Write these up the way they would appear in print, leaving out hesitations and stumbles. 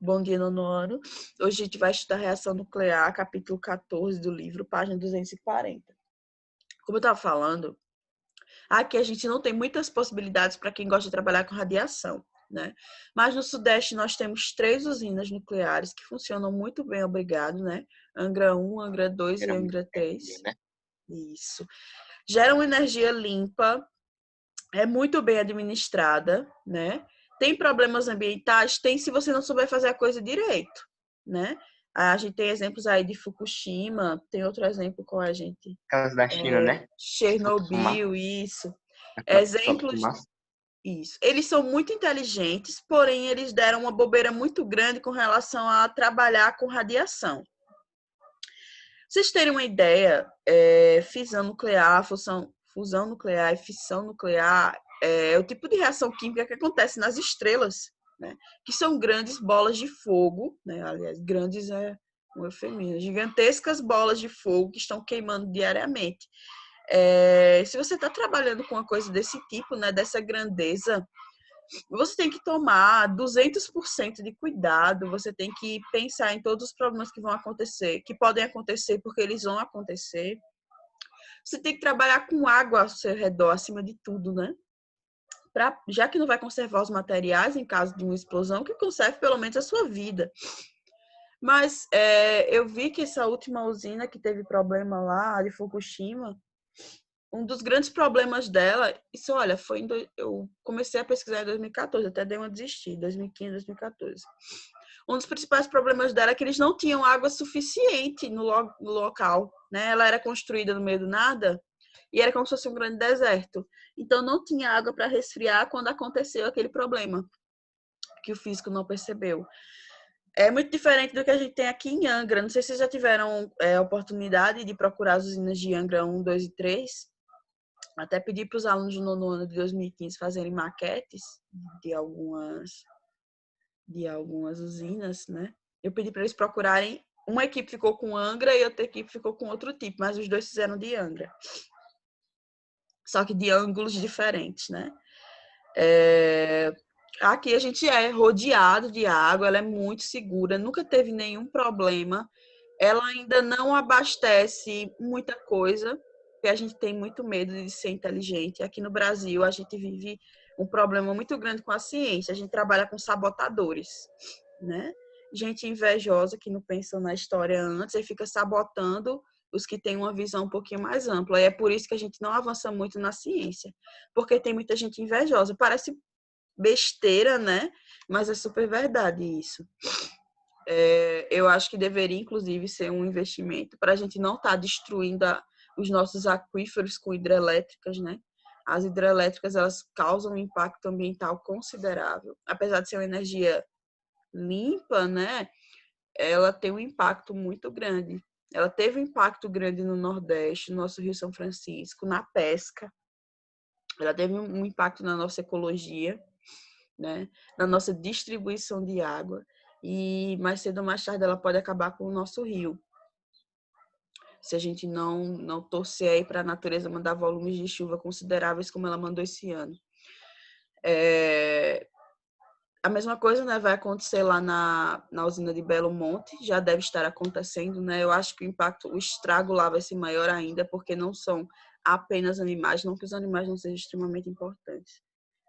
Bom dia, nono ano. Hoje a gente vai estudar reação nuclear, capítulo 14 do livro, página 240. Como eu estava falando, aqui a gente não tem muitas possibilidades para quem gosta de trabalhar com radiação, né? Mas no Sudeste nós temos 3 usinas nucleares que funcionam muito bem, obrigado, né? Angra 1, Angra 2 e Geralmente Angra é dia, 3. né? Isso. Geram energia limpa, é muito bem administrada, né? Tem problemas ambientais? Tem se você não souber fazer a coisa direito, né? A gente tem exemplos aí de Fukushima, tem outro exemplo com a gente. Caso da China, né? Solta fumaça. Chernobyl, isso. Solta Exemplos, fumaça. isso. Eles são muito inteligentes, porém eles deram uma bobeira muito grande com relação a trabalhar com radiação. Vocês terem uma ideia, fissão nuclear, fusão nuclear e fissão nuclear é o tipo de reação química que acontece nas estrelas, né? Que são grandes bolas de fogo, né? Aliás, grandes é um eufemismo, gigantescas bolas de fogo que estão queimando diariamente. Se você está trabalhando com uma coisa desse tipo, né, dessa grandeza, você tem que tomar 200% de cuidado, você tem que pensar em todos os problemas que vão acontecer, que podem acontecer porque eles vão acontecer. Você tem que trabalhar com água ao seu redor, acima de tudo, né? Já que não vai conservar os materiais em caso de uma explosão, que conserve pelo menos a sua vida. Mas eu vi que essa última usina que teve problema lá, de Fukushima, um dos grandes problemas dela, isso, olha, eu comecei a pesquisar em 2014, até dei uma desistir, 2015, 2014. Um dos principais problemas dela é que eles não tinham água suficiente no local, né? Ela era construída no meio do nada e era como se fosse um grande deserto. Então não tinha água para resfriar quando aconteceu aquele problema que o físico não percebeu. É muito diferente do que a gente tem aqui em Angra. Não sei se vocês já tiveram oportunidade de procurar as usinas de Angra 1, 2 e 3. Até pedi para os alunos do nono ano de 2015 fazerem maquetes de algumas usinas, né? Eu pedi para eles procurarem. Uma equipe ficou com Angra e outra equipe ficou com outro tipo, mas os dois fizeram de Angra. Só que de ângulos diferentes, né? Aqui a gente é rodeado de água, ela é muito segura, nunca teve nenhum problema. Ela ainda não abastece muita coisa, porque a gente tem muito medo de ser inteligente. Aqui no Brasil, a gente vive um problema muito grande com a ciência. A gente trabalha com sabotadores, né? Gente invejosa que não pensa na história antes e fica sabotando os que têm uma visão um pouquinho mais ampla. E é por isso que a gente não avança muito na ciência, porque tem muita gente invejosa. Parece besteira, né? Mas é super verdade isso. Eu acho que deveria, inclusive, ser um investimento para a gente não estar destruindo os nossos aquíferos com hidrelétricas, né? As hidrelétricas, elas causam um impacto ambiental considerável. Apesar de ser uma energia limpa, né? Ela tem um impacto muito grande. Ela teve um impacto grande no Nordeste, no nosso Rio São Francisco, na pesca. Ela teve um impacto na nossa ecologia, né? Na nossa distribuição de água. E mais cedo ou mais tarde ela pode acabar com o nosso rio. Se a gente não torcer aí para a natureza mandar volumes de chuva consideráveis como ela mandou esse ano. A mesma coisa, né, vai acontecer lá na usina de Belo Monte, já deve estar acontecendo, né? Eu acho que o estrago lá vai ser maior ainda, porque não são apenas animais, não que os animais não sejam extremamente importantes,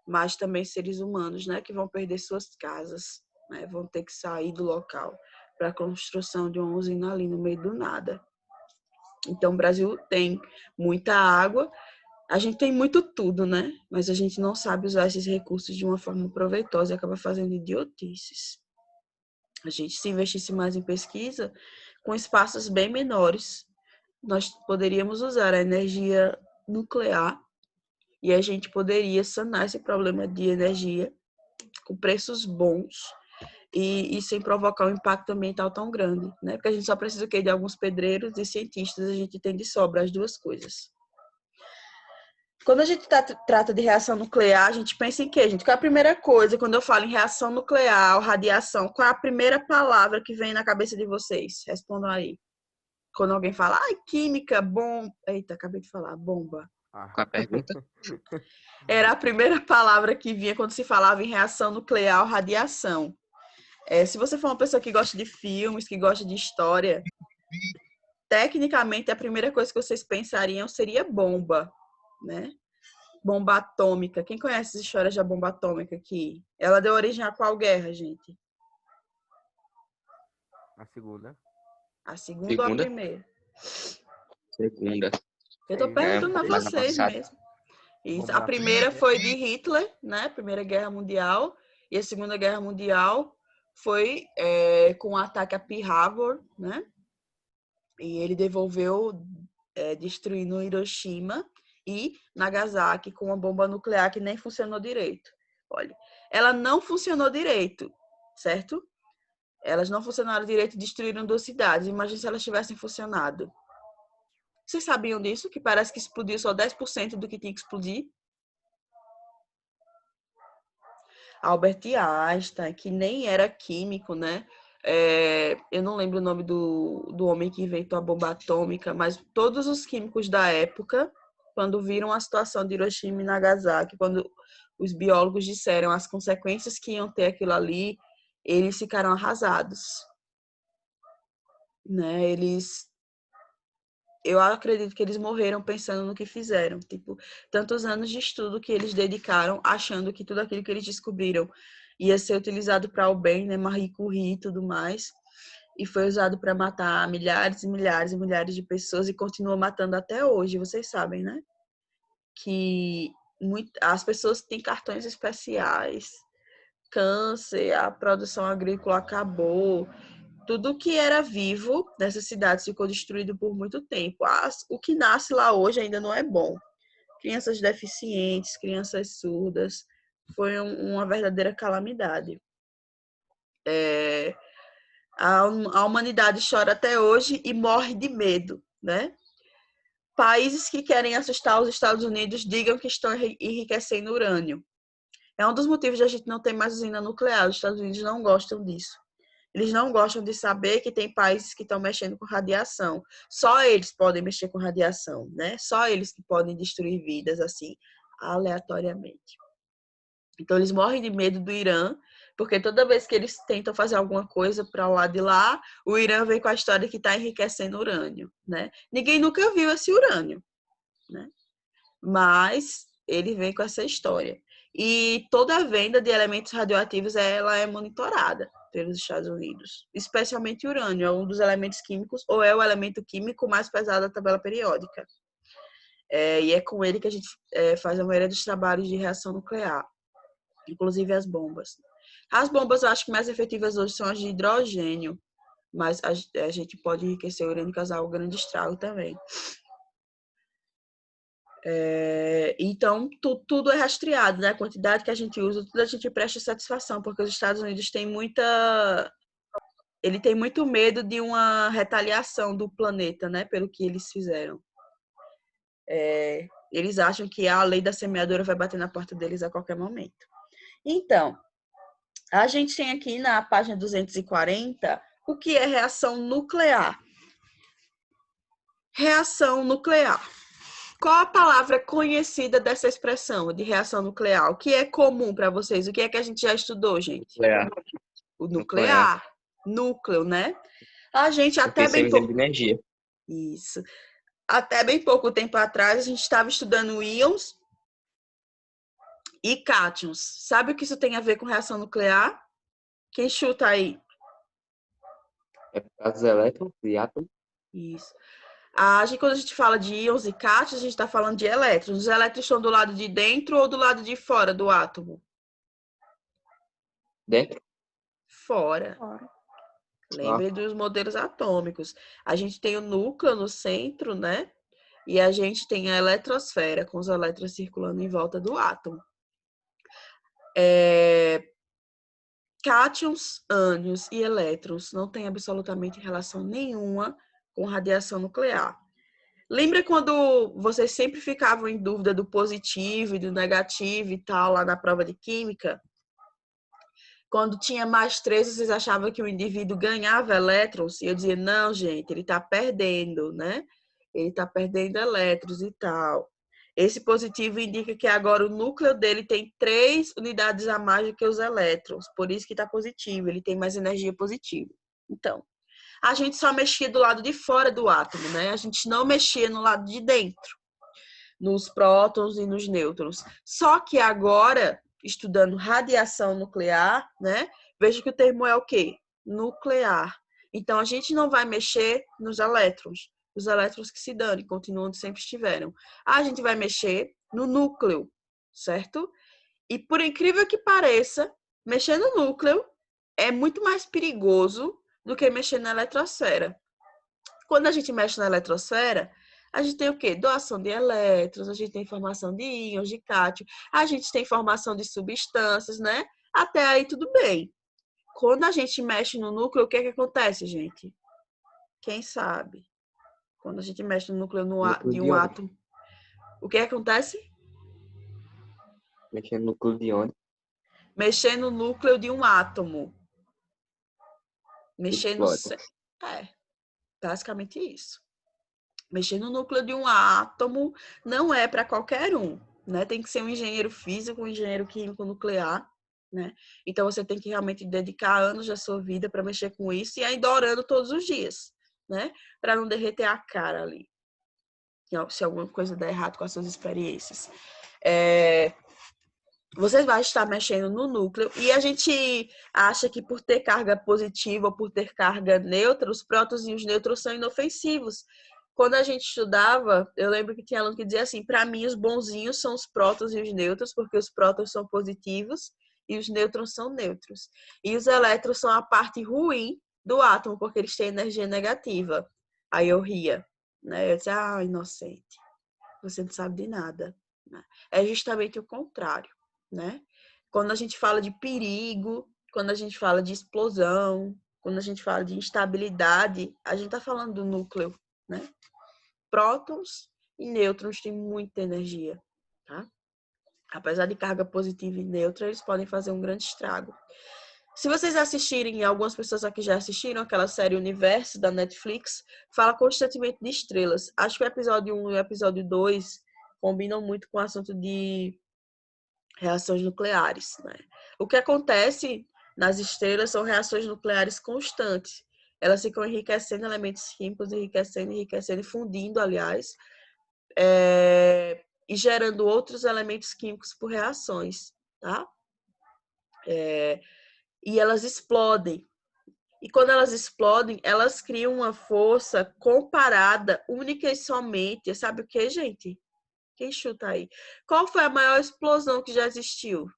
mas também seres humanos, né, que vão perder suas casas, né, vão ter que sair do local para a construção de uma usina ali no meio do nada. Então, o Brasil tem muita água, a gente tem muito tudo, né? Mas a gente não sabe usar esses recursos de uma forma proveitosa e acaba fazendo idiotices. A gente, se investisse mais em pesquisa, com espaços bem menores, nós poderíamos usar a energia nuclear e a gente poderia sanar esse problema de energia com preços bons e sem provocar um impacto ambiental tão grande, né? Porque a gente só precisa de alguns pedreiros e cientistas, a gente tem de sobra as duas coisas. Quando a gente trata de reação nuclear, a gente pensa em quê, gente? Qual é a primeira coisa, quando eu falo em reação nuclear ou radiação, qual é a primeira palavra que vem na cabeça de vocês? Respondam aí. Quando alguém fala, química, bom... Eita, acabei de falar, bomba. Com a pergunta? Era a primeira palavra que vinha quando se falava em reação nuclear ou radiação. Se você for uma pessoa que gosta de filmes, que gosta de história, tecnicamente a primeira coisa que vocês pensariam seria bomba, né? Bomba atômica. Quem conhece as histórias da bomba atômica aqui? Ela deu origem a qual guerra, gente? A segunda. A segunda ou a Segunda? primeira? Segunda. Eu tô Sei. perguntando a Mais vocês avançado. mesmo. Isso. Bomba A primeira atômica. foi de Hitler, né? Primeira Guerra Mundial. E a Segunda Guerra Mundial foi com o ataque a Pearl Harbor, né? E ele devolveu destruindo Hiroshima e Nagasaki com uma bomba nuclear que nem funcionou direito. Olha, ela não funcionou direito, certo? Elas não funcionaram direito e destruíram 2 cidades. Imagina se elas tivessem funcionado. Vocês sabiam disso? Que parece que explodiu só 10% do que tinha que explodir? Albert Einstein, que nem era químico, né? Eu não lembro o nome do homem que inventou a bomba atômica, mas todos os químicos da época, quando viram a situação de Hiroshima e Nagasaki, quando os biólogos disseram as consequências que iam ter aquilo ali, eles ficaram arrasados, né? Eu acredito que eles morreram pensando no que fizeram, tipo, tantos anos de estudo que eles dedicaram achando que tudo aquilo que eles descobriram ia ser utilizado para o bem, né, Marie Curie e tudo mais, e foi usado para matar milhares e milhares e milhares de pessoas e continua matando até hoje, vocês sabem, né? Que as pessoas têm cartões especiais, câncer, a produção agrícola acabou, tudo que era vivo nessas cidades ficou destruído por muito tempo. O que nasce lá hoje ainda não é bom. Crianças deficientes, crianças surdas, foi uma verdadeira calamidade. A humanidade chora até hoje e morre de medo, né? Países que querem assustar os Estados Unidos digam que estão enriquecendo urânio. É um dos motivos de a gente não ter mais usina nuclear. Os Estados Unidos não gostam disso. Eles não gostam de saber que tem países que estão mexendo com radiação. Só eles podem mexer com radiação, né? Só eles que podem destruir vidas assim, aleatoriamente. Então eles morrem de medo do Irã, porque toda vez que eles tentam fazer alguma coisa para o lado de lá, o Irã vem com a história que está enriquecendo urânio, né? Ninguém nunca viu esse urânio, né? Mas ele vem com essa história. E toda a venda de elementos radioativos ela é monitorada pelos Estados Unidos, especialmente urânio, é um dos elementos químicos, ou é o elemento químico mais pesado da tabela periódica. E é com ele que a gente faz a maioria dos trabalhos de reação nuclear, inclusive as bombas. As bombas, eu acho que mais efetivas hoje são as de hidrogênio, mas a gente pode enriquecer o urânio e causar um grande estrago também. Então, tudo é rastreado, né? A quantidade que a gente usa, tudo a gente presta satisfação, porque os Estados Unidos têm ele tem muito medo de uma retaliação do planeta, né? Pelo que eles fizeram. Eles acham que a lei da semeadura vai bater na porta deles a qualquer momento. Então, a gente tem aqui na página 240 o que é reação nuclear. Reação nuclear. Qual a palavra conhecida dessa expressão de reação nuclear? O que é comum para vocês? O que é que a gente já estudou, gente? Nuclear. O nuclear. Núcleo, né? A gente até bem pouco... de energia. Isso. Até bem pouco tempo atrás, a gente estava estudando íons e cátions. Sabe o que isso tem a ver com reação nuclear? Quem chuta aí? É por causa dos elétrons e átomos. Isso. Quando a gente fala de íons e cátions, a gente está falando de elétrons. Os elétrons estão do lado de dentro ou do lado de fora do átomo? Dentro? Fora. Lembre dos modelos atômicos. A gente tem o núcleo no centro, né? E a gente tem a eletrosfera, com os elétrons circulando em volta do átomo. Cátions, ânions e elétrons não têm absolutamente relação nenhuma com radiação nuclear. Lembra quando vocês sempre ficavam em dúvida do positivo e do negativo e tal, lá na prova de química? Quando tinha mais 3, vocês achavam que o indivíduo ganhava elétrons? E eu dizia, não, gente, ele está perdendo, né? Ele está perdendo elétrons e tal. Esse positivo indica que agora o núcleo dele tem 3 unidades a mais do que os elétrons. Por isso que está positivo, ele tem mais energia positiva. Então, a gente só mexia do lado de fora do átomo, né? A gente não mexia no lado de dentro, nos prótons e nos nêutrons. Só que agora, estudando radiação nuclear, né? Veja que o termo é o quê? Nuclear. Então, a gente não vai mexer nos elétrons. Os elétrons que se danem, continuam onde sempre estiveram. A gente vai mexer no núcleo, certo? E por incrível que pareça, mexer no núcleo é muito mais perigoso do que mexer na eletrosfera. Quando a gente mexe na eletrosfera, a gente tem o quê? Doação de elétrons, a gente tem formação de íons, de cátion, a gente tem formação de substâncias, né? Até aí tudo bem. Quando a gente mexe no núcleo, o que é que acontece, gente? Quem sabe? Quando a gente mexe no núcleo Núcleo de de um onde? átomo, o que acontece? Mexendo no núcleo de onde? Mexer no núcleo de um átomo. Mexer no... Explode. É, basicamente isso. Mexer no núcleo de um átomo não é para qualquer um, né? Tem que ser um engenheiro físico, um engenheiro químico nuclear, né? Então você tem que realmente dedicar anos da sua vida para mexer com isso e ainda orando todos os dias, né? Para não derreter a cara ali, se alguma coisa der errado com as suas experiências. Você vai estar mexendo no núcleo e a gente acha que por ter carga positiva ou por ter carga neutra, os prótons e os nêutrons são inofensivos. Quando a gente estudava, eu lembro que tinha aluno que dizia assim, para mim os bonzinhos são os prótons e os nêutrons, porque os prótons são positivos e os nêutrons são neutros. E os elétrons são a parte ruim do átomo, porque eles têm energia negativa. Aí eu ria, né? Eu dizia, inocente, você não sabe de nada. É justamente o contrário, né? Quando a gente fala de perigo, quando a gente fala de explosão, quando a gente fala de instabilidade, a gente está falando do núcleo, né? Prótons e nêutrons têm muita energia, tá? Apesar de carga positiva e neutra, eles podem fazer um grande estrago. Se vocês assistirem, algumas pessoas aqui já assistiram aquela série Universo da Netflix, fala constantemente de estrelas. Acho que o episódio 1 e o episódio 2 combinam muito com o assunto de reações nucleares, né? O que acontece nas estrelas são reações nucleares constantes. Elas ficam enriquecendo elementos químicos, enriquecendo e fundindo, aliás, e gerando outros elementos químicos por reações, tá? E elas explodem. E quando elas explodem, elas criam uma força comparada, única e somente. Sabe o que, gente? Quem chuta aí? Qual foi a maior explosão que já existiu?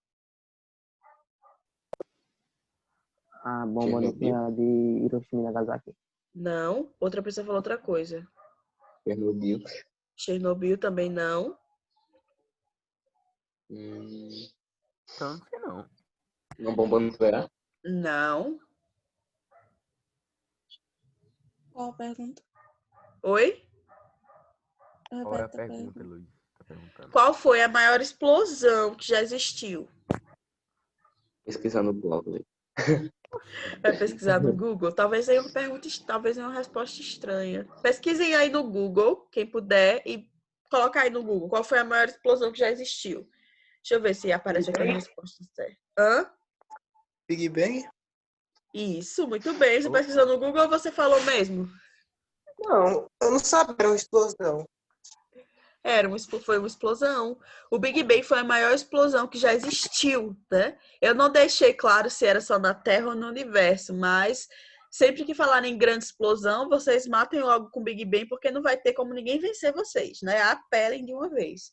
A bomba Chernobyl? nuclear de Hiroshima e Nagasaki. Não. Outra pessoa falou outra coisa. Chernobyl. Chernobyl também não. Então, não sei não. Uma bomba nuclear? Não. Qual a pergunta? Oi? Qual é a Repete a pergunta, Luiz? Tá perguntando. Qual foi a maior explosão que já existiu? Pesquisar no blog. Vai pesquisar no Google? Talvez aí uma pergunta, talvez uma resposta estranha. Pesquisem aí no Google, quem puder, e coloca aí no Google. Qual foi a maior explosão que já existiu? Deixa eu ver se aparece aqui a resposta certa. Hã? Big Bang? Isso, muito bem. Você pesquisou no Google ou você falou mesmo? Não, eu não sabia, era uma explosão. Foi uma explosão. O Big Bang foi a maior explosão que já existiu, né? Eu não deixei claro se era só na Terra ou no universo, mas sempre que falarem em grande explosão, vocês matem logo com o Big Bang, porque não vai ter como ninguém vencer vocês, né? Apelem de uma vez.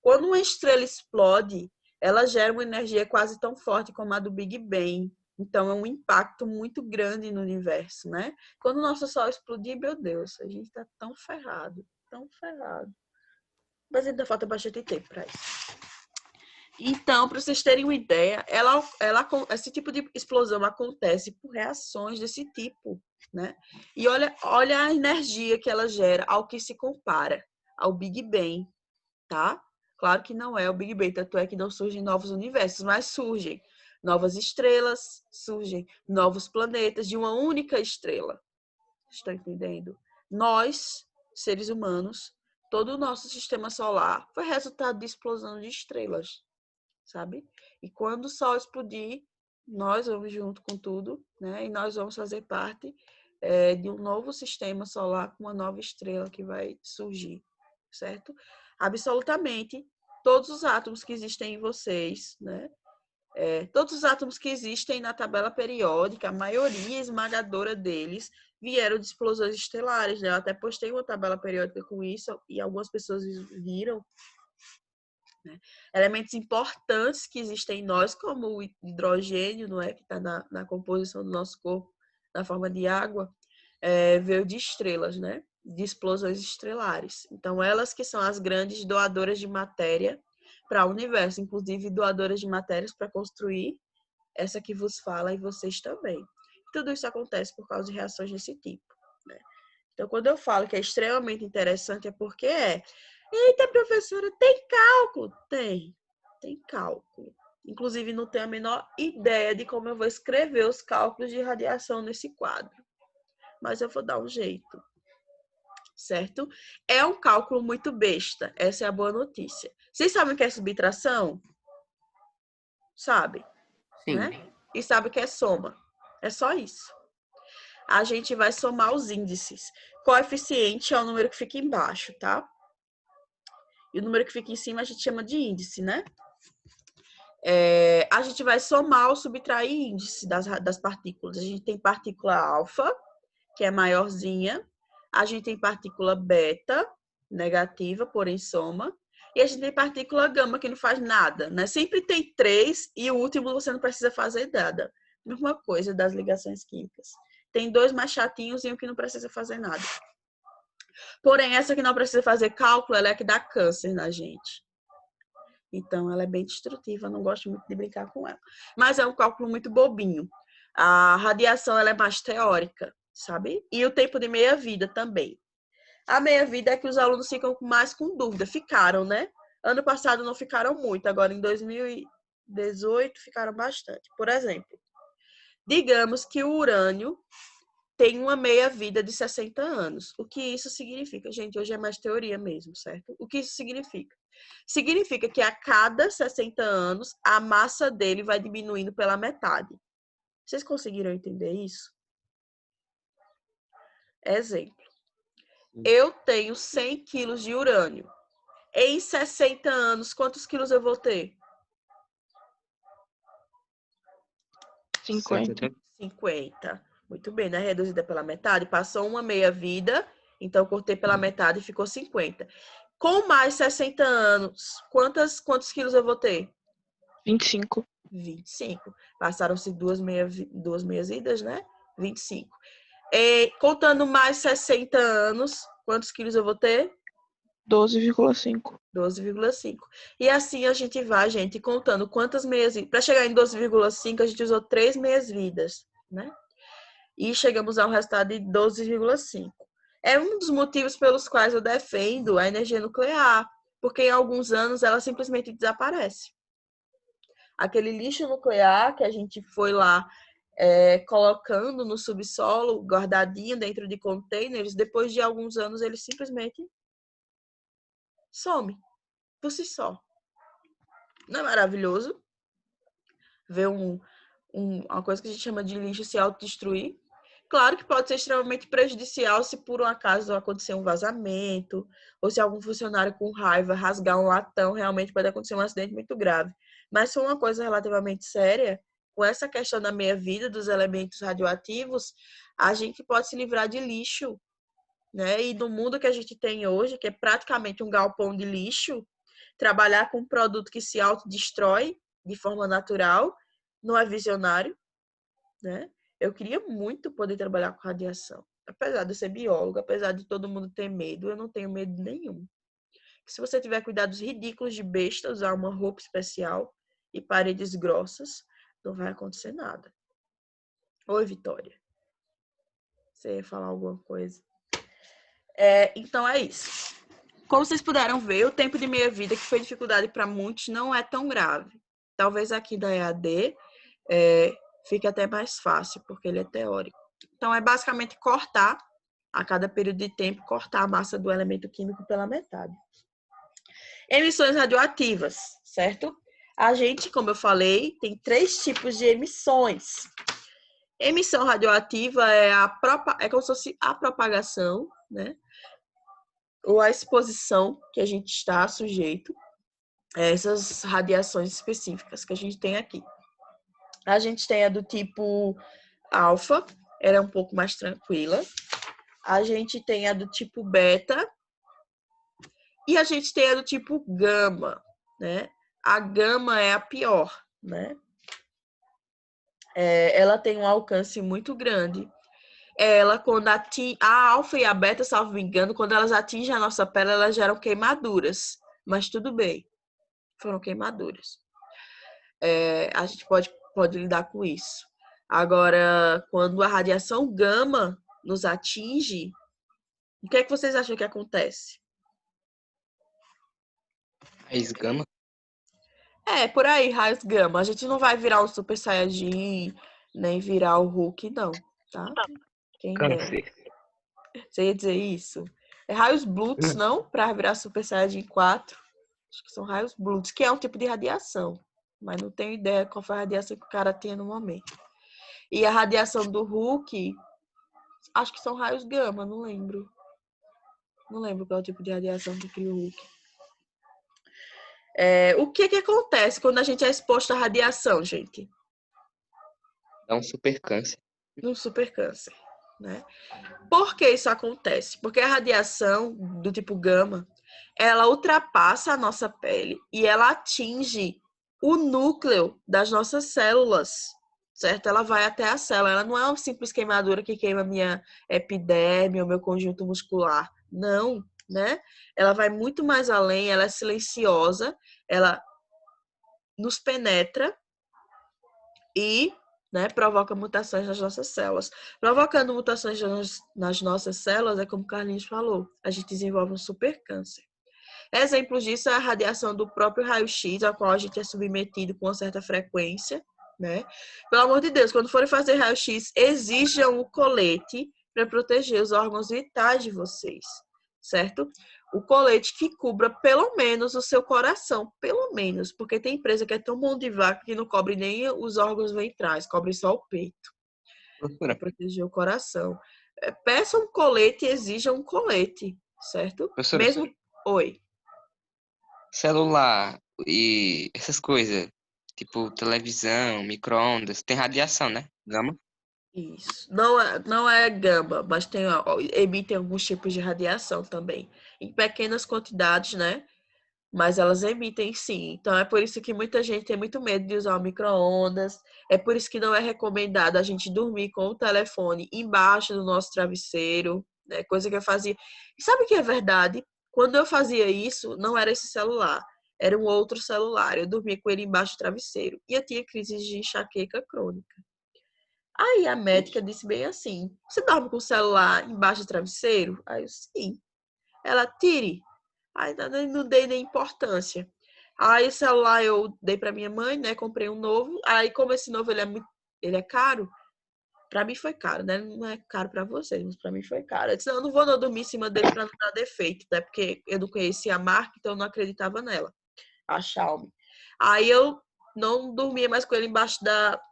Quando uma estrela explode, ela gera uma energia quase tão forte como a do Big Bang. Então, é um impacto muito grande no universo, né? Quando o nosso Sol explodir, meu Deus, a gente tá tão ferrado, tão ferrado. Mas ainda falta bastante tempo para isso. Então, para vocês terem uma ideia, esse tipo de explosão acontece por reações desse tipo, né? E olha a energia que ela gera ao que se compara ao Big Bang, tá? Claro que não é o Big Bang, tanto é que não surgem novos universos, mas surgem novas estrelas, surgem novos planetas de uma única estrela. Estão entendendo? Nós, seres humanos, todo o nosso sistema solar foi resultado de explosão de estrelas, sabe? E quando o Sol explodir, nós vamos junto com tudo, né? E nós vamos fazer parte de um novo sistema solar com uma nova estrela que vai surgir, certo? Absolutamente todos os átomos que existem em vocês, né? Todos os átomos que existem na tabela periódica, a maioria esmagadora deles vieram de explosões estelares, né? Eu até postei uma tabela periódica com isso e algumas pessoas viram, né? Elementos importantes que existem em nós, como o hidrogênio, não é? Que está na composição do nosso corpo, na forma de água, veio de estrelas, né? De explosões estelares. Então, elas que são as grandes doadoras de matéria para o universo, inclusive doadoras de matérias para construir essa que vos fala e vocês também. Tudo isso acontece por causa de reações desse tipo, né? Então, quando eu falo que é extremamente interessante, é porque eita, professora, tem cálculo? Tem cálculo. Inclusive, não tenho a menor ideia de como eu vou escrever os cálculos de radiação nesse quadro. Mas eu vou dar um jeito, certo? É um cálculo muito besta. Essa é a boa notícia. Vocês sabem o que é subtração? Sabem, Sim. né? E sabem o que é soma. É só isso. A gente vai somar os índices. Coeficiente é o número que fica embaixo, tá? E o número que fica em cima a gente chama de índice, né? A gente vai somar ou subtrair índice das partículas. A gente tem partícula alfa, que é maiorzinha. A gente tem partícula beta, negativa, porém soma. E a gente tem partícula gama, que não faz nada, né? Sempre tem 3 e o último você não precisa fazer nada. Mesma coisa das ligações químicas. Tem 2 mais chatinhos e um que não precisa fazer nada. Porém, essa que não precisa fazer cálculo, ela é que dá câncer na gente. Então, ela é bem destrutiva, eu não gosto muito de brincar com ela. Mas é um cálculo muito bobinho. A radiação, ela é mais teórica, sabe? E o tempo de meia-vida também. A meia-vida é que os alunos ficam mais com dúvida. Ficaram, né? Ano passado não ficaram muito, agora em 2018 ficaram bastante. Por exemplo, digamos que o urânio tem uma meia-vida de 60 anos. O que isso significa? Gente, hoje é mais teoria mesmo, certo? O que isso significa? Significa que a cada 60 anos, a massa dele vai diminuindo pela metade. Vocês conseguiram entender isso? Exemplo. Eu tenho 100 quilos de urânio. Em 60 anos, quantos quilos eu vou ter? 50. 50. Muito bem, né? Reduzida pela metade. Passou uma meia-vida, então cortei pela metade e ficou 50. Com mais 60 anos, quantos quilos eu vou ter? 25. 25. Passaram-se duas meias-vidas, né? 25. Contando mais 60 anos, quantos quilos eu vou ter? 12,5. 12,5. E assim a gente vai, gente, contando quantas meias-vidas. Para chegar em 12,5, a gente usou 3 meias-vidas, né? E chegamos ao resultado de 12,5. É um dos motivos pelos quais eu defendo a energia nuclear, porque em alguns anos ela simplesmente desaparece. Aquele lixo nuclear que a gente foi lá colocando no subsolo, guardadinho dentro de containers, depois de alguns anos ele simplesmente some por si só. Não é maravilhoso ver uma coisa que a gente chama de lixo se autodestruir? Claro que pode ser extremamente prejudicial se por um acaso acontecer um vazamento, ou se algum funcionário com raiva rasgar um latão, realmente pode acontecer um acidente muito grave. Mas se for uma coisa relativamente séria, com essa questão da meia-vida dos elementos radioativos, a gente pode se livrar de lixo, né? E no mundo que a gente tem hoje, que é praticamente um galpão de lixo, trabalhar com um produto que se autodestrói de forma natural não é visionário, né? Eu queria muito poder trabalhar com radiação. Apesar de eu ser bióloga, apesar de todo mundo ter medo, eu não tenho medo nenhum. Se você tiver cuidados ridículos de besta, usar uma roupa especial e paredes grossas, não vai acontecer nada. Oi, Vitória. Você ia falar alguma coisa? Então é isso. Como vocês puderam ver, o tempo de meia-vida, que foi dificuldade para muitos, não é tão grave. Talvez aqui da EAD fique até mais fácil, porque ele é teórico. Então, é basicamente cortar a cada período de tempo, cortar a massa do elemento químico pela metade. Emissões radioativas, certo? A gente, como eu falei, tem 3 tipos de emissões. Emissão radioativa é como se fosse a propagação, né? Ou a exposição que a gente está sujeito a essas radiações específicas que a gente tem aqui. A gente tem a do tipo alfa, ela é um pouco mais tranquila. A gente tem a do tipo beta e a gente tem a do tipo gama, né? A gama é a pior, né? Ela tem um alcance muito grande. Ela, quando atinge a alfa e a beta, salvo me engano, quando elas atingem a nossa pele, elas geram queimaduras. Mas tudo bem, foram queimaduras. A gente pode lidar com isso. Agora, quando a radiação gama nos atinge, o que é que vocês acham que acontece? Raiz gama. Por aí, raios gama. A gente não vai virar um Super Saiyajin, nem virar o Hulk, não, tá? Quem dera. Câncer. Você ia dizer isso? É raios Bluetooth, não? Para virar Super Saiyajin 4. Acho que são raios Bluetooth, que é um tipo de radiação. Mas não tenho ideia qual foi a radiação que o cara tinha no momento. E a radiação do Hulk, acho que são raios gama, não lembro. Não lembro qual é o tipo de radiação que cria o Hulk. O que acontece quando a gente é exposto à radiação, gente? Dá um super câncer. Um super câncer, né? Por que isso acontece? Porque a radiação do tipo gama, ela ultrapassa a nossa pele e ela atinge o núcleo das nossas células, certo? Ela vai até a célula. Ela não é uma simples queimadura que queima minha epiderme ou meu conjunto muscular. Não, né? Ela vai muito mais além, ela é silenciosa, ela nos penetra e, né, provoca mutações nas nossas células. Provocando mutações nas nossas células, é como o Carlinhos falou, a gente desenvolve um supercâncer. Exemplos disso é a radiação do próprio raio-x, ao qual a gente é submetido com uma certa frequência, né? Pelo amor de Deus, quando forem fazer raio-x, exijam o colete para proteger os órgãos vitais de vocês, certo? O colete que cubra pelo menos o seu coração, pelo menos, porque tem empresa que é tão bom de vaca que não cobre nem os órgãos ventrais, cobre só o peito, para proteger o coração. Peça um colete e exija um colete, certo? Professora, Mesmo... Oi. Celular e essas coisas, tipo televisão, micro-ondas, tem radiação, né? Gama. Isso. Não é gama, mas emitem alguns tipos de radiação também. Em pequenas quantidades, né? Mas elas emitem sim. Então é por isso que muita gente tem muito medo de usar o micro-ondas. É por isso que não é recomendado a gente dormir com o telefone embaixo do nosso travesseiro, né? Coisa que eu fazia. E sabe o que é verdade? Quando eu fazia isso, não era esse celular. Era um outro celular. Eu dormia com ele embaixo do travesseiro. E eu tinha crises de enxaqueca crônica. Aí a médica disse bem assim: você dorme com o celular embaixo do travesseiro? Aí eu, sim. Ela, tire. Aí não dei nem importância. Aí o celular eu dei para minha mãe, né? Comprei um novo. Aí como esse novo ele é caro, para mim foi caro, né? Não é caro para vocês, mas para mim foi caro. Eu disse, não vou não dormir em cima dele para não dar defeito, né? Porque eu não conhecia a marca, então eu não acreditava nela. A Xiaomi. Aí eu não dormia mais com ele embaixo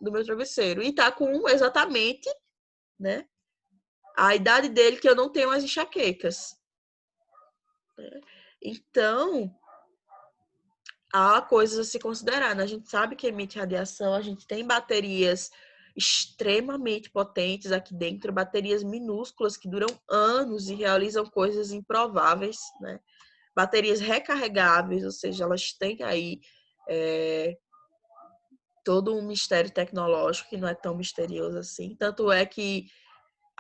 do meu travesseiro. E tá com exatamente, né? A idade dele que eu não tenho as enxaquecas. Então, há coisas a se considerar, né? A gente sabe que emite radiação, a gente tem baterias extremamente potentes aqui dentro, baterias minúsculas que duram anos e realizam coisas improváveis, né? Baterias recarregáveis, ou seja, elas têm aí todo um mistério tecnológico que não é tão misterioso assim. Tanto é que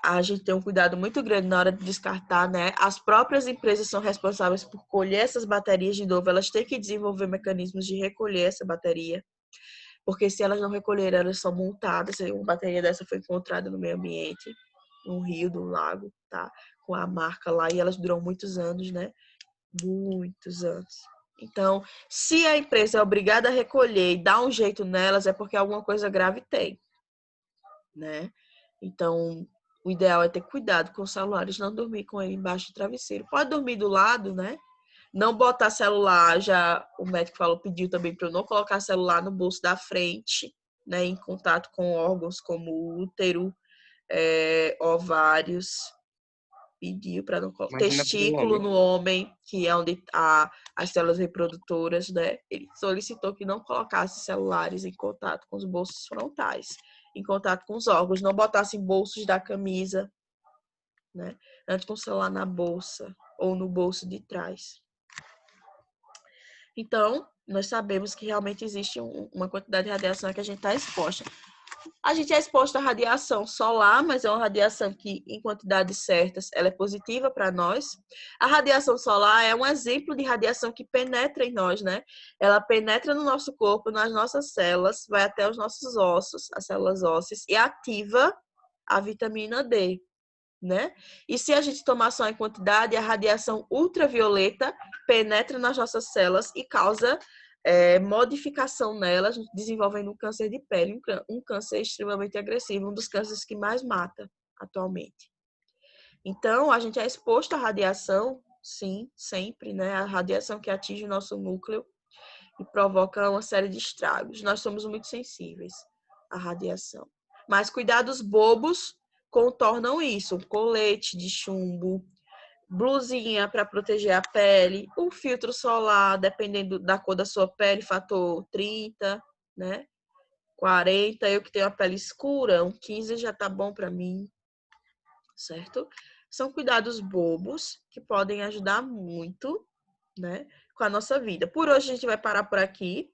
a gente tem um cuidado muito grande na hora de descartar, né? As próprias empresas são responsáveis por colher essas baterias de novo, elas têm que desenvolver mecanismos de recolher essa bateria, porque se elas não recolherem, elas são multadas. Se uma bateria dessa foi encontrada no meio ambiente, num rio, num lago, tá? Com a marca lá, e elas duram muitos anos, né? Muitos anos. Então, se a empresa é obrigada a recolher e dar um jeito nelas, é porque alguma coisa grave tem, né? Então, O ideal é ter cuidado com os celulares, não dormir com ele embaixo do travesseiro. Pode dormir do lado, né? Não botar celular, já o médico pediu também para eu não colocar celular no bolso da frente, né? Em contato com órgãos como útero, ovários. Pediu para não colocar. Imagina pro Testículo homem. no homem, que é onde as células reprodutoras, né? Ele solicitou que não colocasse celulares em contato com os bolsos frontais, em contato com os órgãos, não botasse em bolsos da camisa, né? Antes com o celular na bolsa ou no bolso de trás. Então, nós sabemos que realmente existe uma quantidade de radiação que a gente está exposta. A gente é exposto à radiação solar, mas é uma radiação que, em quantidades certas, ela é positiva para nós. A radiação solar é um exemplo de radiação que penetra em nós, né? Ela penetra no nosso corpo, nas nossas células, vai até os nossos ossos, as células ósseas, e ativa a vitamina D, né? E se a gente tomar só em quantidade, a radiação ultravioleta penetra nas nossas células e causa modificação nelas, desenvolvendo um câncer de pele, um câncer extremamente agressivo, um dos cânceres que mais mata atualmente. Então, a gente é exposto à radiação, sim, sempre, né? A radiação que atinge o nosso núcleo e provoca uma série de estragos. Nós somos muito sensíveis à radiação. Mas cuidados bobos contornam isso. Colete de chumbo, blusinha para proteger a pele, um filtro solar, dependendo da cor da sua pele, fator 30, né? 40, eu que tenho a pele escura, um 15 já tá bom para mim, certo? São cuidados bobos que podem ajudar muito, né, com a nossa vida. Por hoje a gente vai parar por aqui.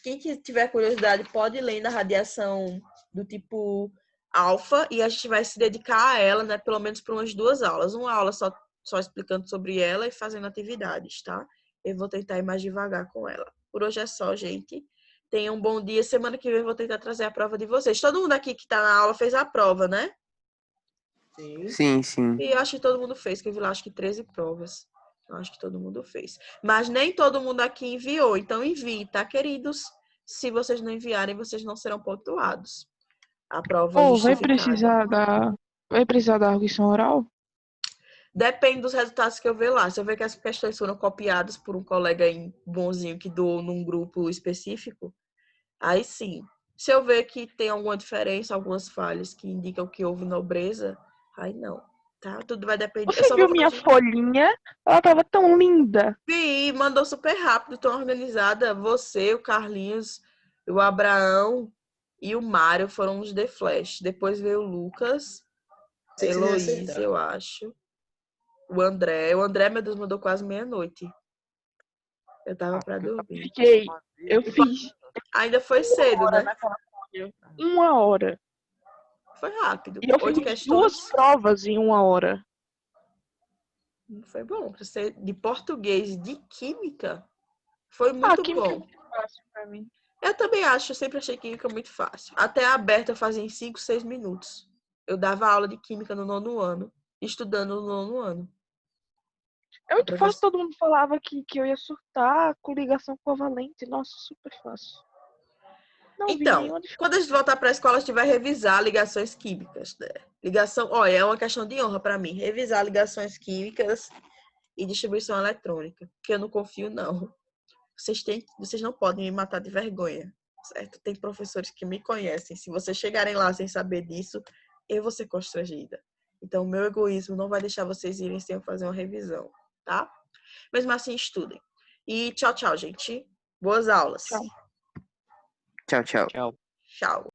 Quem tiver curiosidade pode ler da radiação do tipo alfa e a gente vai se dedicar a ela, né, pelo menos por umas 2 aulas. Uma aula só explicando sobre ela e fazendo atividades, tá? Eu vou tentar ir mais devagar com ela. Por hoje é só, gente. Tenham um bom dia. Semana que vem eu vou tentar trazer a prova de vocês. Todo mundo aqui que tá na aula fez a prova, né? Sim. Sim, sim. E eu acho que todo mundo fez, que eu vi lá, acho que 13 provas. Eu acho que todo mundo fez. Mas nem todo mundo aqui enviou. Então envie, tá, queridos? Se vocês não enviarem, vocês não serão pontuados. A prova Ou justificada. vai precisar da arguição oral? Depende dos resultados que eu ver lá. Se eu ver que as questões foram copiadas por um colega bonzinho que doou num grupo específico, aí sim. Se eu ver que tem alguma diferença, algumas falhas que indicam que houve nobreza, aí não. Tá? Tudo vai depender. Você viu minha folhinha? Ela tava tão linda. Vi, mandou super rápido, tão organizada. Você, o Carlinhos, o Abraão e o Mário foram os The Flash. Depois veio o Lucas, Sei que vocês iam Heloísa, aceitar. eu acho. O André. O André, meu Deus, mandou quase meia-noite. Eu tava pra dormir. Eu fiz Ainda foi cedo, né? naquela folha. 1 hora. Foi rápido. E eu 8 fiz 2 questões. provas em 1 hora. Foi bom. Pra ser de português e de química, foi muito Química é bom. muito fácil pra mim. Eu também acho, eu sempre achei química muito fácil. Até a aberta eu fazia em 5, 6 minutos. Eu dava aula de química no 9º ano, estudando no 9º ano. É muito fácil, todo mundo falava que eu ia surtar com ligação covalente. Nossa, super fácil. Não vi Então, nenhuma dificuldade. quando a gente voltar para a escola, a gente vai revisar ligações químicas, né? Olha, é uma questão de honra para mim, revisar ligações químicas e distribuição eletrônica, porque eu não confio, não. Vocês não podem me matar de vergonha, certo? Tem professores que me conhecem. Se vocês chegarem lá sem saber disso, eu vou ser constrangida. Então, o meu egoísmo não vai deixar vocês irem sem eu fazer uma revisão, tá? Mesmo assim, estudem. E tchau, tchau, gente. Boas aulas. Tchau. Tchau, tchau. Tchau. Tchau.